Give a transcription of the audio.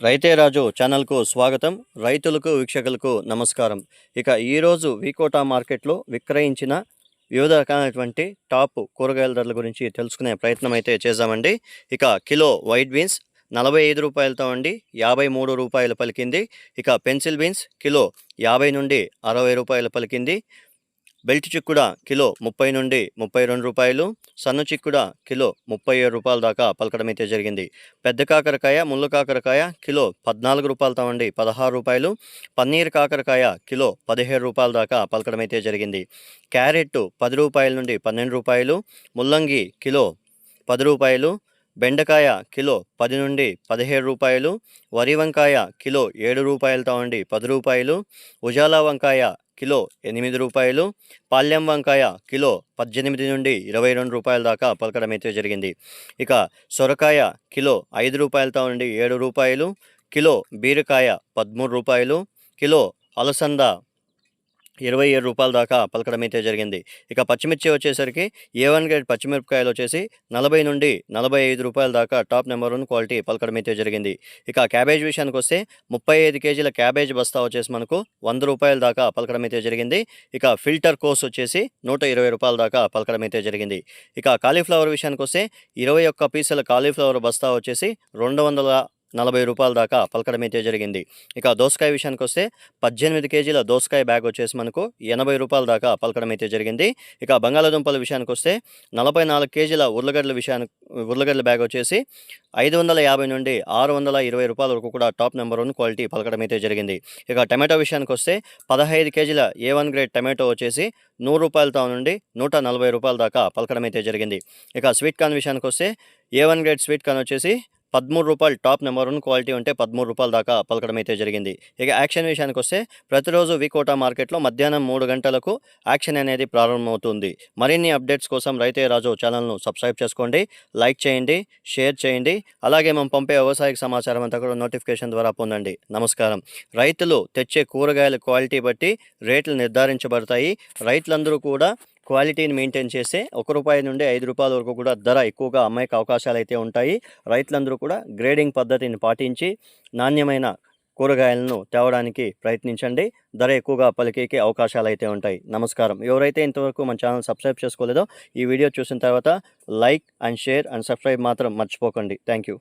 రైతే రాజు ఛానల్కు స్వాగతం. రైతులకు వీక్షకులకు నమస్కారం. ఇక ఈరోజు వికోటా మార్కెట్లో విక్రయించిన వివిధ రకాలైనటువంటి టాప్ కూరగాయల ధరల గురించి తెలుసుకునే ప్రయత్నం అయితే చేద్దామండి. ఇక కిలో వైట్ బీన్స్ 45 రూపాయలతో అండి 53 రూపాయలు పలికింది. ఇక పెన్సిల్ బీన్స్ కిలో 50 నుండి 60 రూపాయలు పలికింది. బెల్ట్ చిక్కుడ కిలో 30 నుండి 32 రూపాయలు, సన్న చిక్కుడ కిలో 37 రూపాయల దాకా పలకడం అయితే జరిగింది. పెద్ద కాకరకాయ ముళ్ళు కాకరకాయ కిలో 14 రూపాయలతో అండి 16 రూపాయలు, పన్నీర్ కాకరకాయ కిలో 17 రూపాయల దాకా పలకడం అయితే జరిగింది. క్యారెట్ 10 రూపాయల నుండి 12 రూపాయలు, ముల్లంగి కిలో 10 రూపాయలు, బెండకాయ కిలో 10 నుండి 17 రూపాయలు, వరి వంకాయ కిలో 7 రూపాయలతో అండి 10 రూపాయలు, ఉజాలా వంకాయ కిలో 8 రూపాయలు, పాల్యం వంకాయ కిలో 18 నుండి 22 రూపాయల దాకా పలకడం అయితే జరిగింది. ఇక సొరకాయ కిలో 5 రూపాయలతో నుండి 7 రూపాయలు, కిలో బీరకాయ 13 రూపాయలు, కిలో అలసంద 27 రూపాయల దాకా పలకడం అయితే జరిగింది. ఇక పచ్చిమిర్చి వచ్చేసరికి A1 గ్రేడ్ పచ్చిమిరపకాయలు వచ్చేసి 40 నుండి 45 రూపాయల దాకా టాప్ నెంబర్ 1 క్వాలిటీ పలకడం అయితే జరిగింది. ఇక క్యాబేజ్ విషయానికి వస్తే 35 కేజీల క్యాబేజ్ బస్తా వచ్చేసి మనకు 100 రూపాయల దాకా పలకడం అయితే జరిగింది. ఇక ఫిల్టర్ కోస్ వచ్చేసి 120 రూపాయల దాకా పలకడం అయితే జరిగింది. ఇక కాలీఫ్లవర్ విషయానికి వస్తే 21 పీసుల కాలీఫ్లవర్ బస్తా వచ్చేసి 240 రూపాయల దాకా పలకడం అయితే జరిగింది. ఇక దోసకాయ విషయానికి వస్తే 18 కేజీల దోసకాయ బ్యాగ్ వచ్చేసి మనకు 80 రూపాయల దాకా పలకడం అయితే జరిగింది. ఇక బంగాళాదుంపల విషయానికి వస్తే 44 కేజీల ఉర్లగడ్డల బ్యాగ్ వచ్చేసి 550 నుండి 620 రూపాయల వరకు కూడా టాప్ నెంబర్ 1 క్వాలిటీ పలకడం అయితే జరిగింది. ఇక టమాటో విషయానికి వస్తే 15 కేజీల A1 గ్రేడ్ టమాటో వచ్చేసి 100 రూపాయలతో నుండి 140 రూపాయల దాకా పలకడం అయితే జరిగింది. ఇక స్వీట్ కార్న్ విషయానికి వస్తే A1 గ్రేడ్ స్వీట్ కార్న్ వచ్చేసి 13 రూపాయలు టాప్ నెంబర్ 1 క్వాలిటీ ఉంటే 13 రూపాయల దాకా పలకడం అయితే జరిగింది. ఇక యాక్షన్ విషయానికి వస్తే ప్రతిరోజు వికోటా మార్కెట్లో మధ్యాహ్నం 3 గంటలకు యాక్షన్ అనేది ప్రారంభమవుతుంది. మరిన్ని అప్డేట్స్ కోసం రైతే రాజు ఛానల్ను సబ్స్క్రైబ్ చేసుకోండి, లైక్ చేయండి, షేర్ చేయండి. అలాగే మనం పంపే వ్యవసాయ సమాచారం అంతా కూడా నోటిఫికేషన్ ద్వారా పొందండి. నమస్కారం. రైతులు తెచ్చే కూరగాయల క్వాలిటీ బట్టి రేట్లు నిర్ధారించబడతాయి. రైతులందరూ కూడా క్వాలిటీని మెయింటైన్ చేస్తే ₹1 నుండి ₹5 వరకు కూడా ధర ఎక్కువగా అమ్మాయికి అవకాశాలు అయితే ఉంటాయి. రైతులందరూ కూడా గ్రేడింగ్ పద్ధతిని పాటించి నాణ్యమైన కూరగాయలను తేవడానికి ప్రయత్నించండి. ధర ఎక్కువగా పలికేకి అవకాశాలు అయితే ఉంటాయి. నమస్కారం. ఎవరైతే ఇంతవరకు మన ఛానల్ సబ్స్క్రైబ్ చేసుకోలేదో ఈ వీడియో చూసిన తర్వాత like and share and subscribe మాత్రం మర్చిపోకండి. Thank you.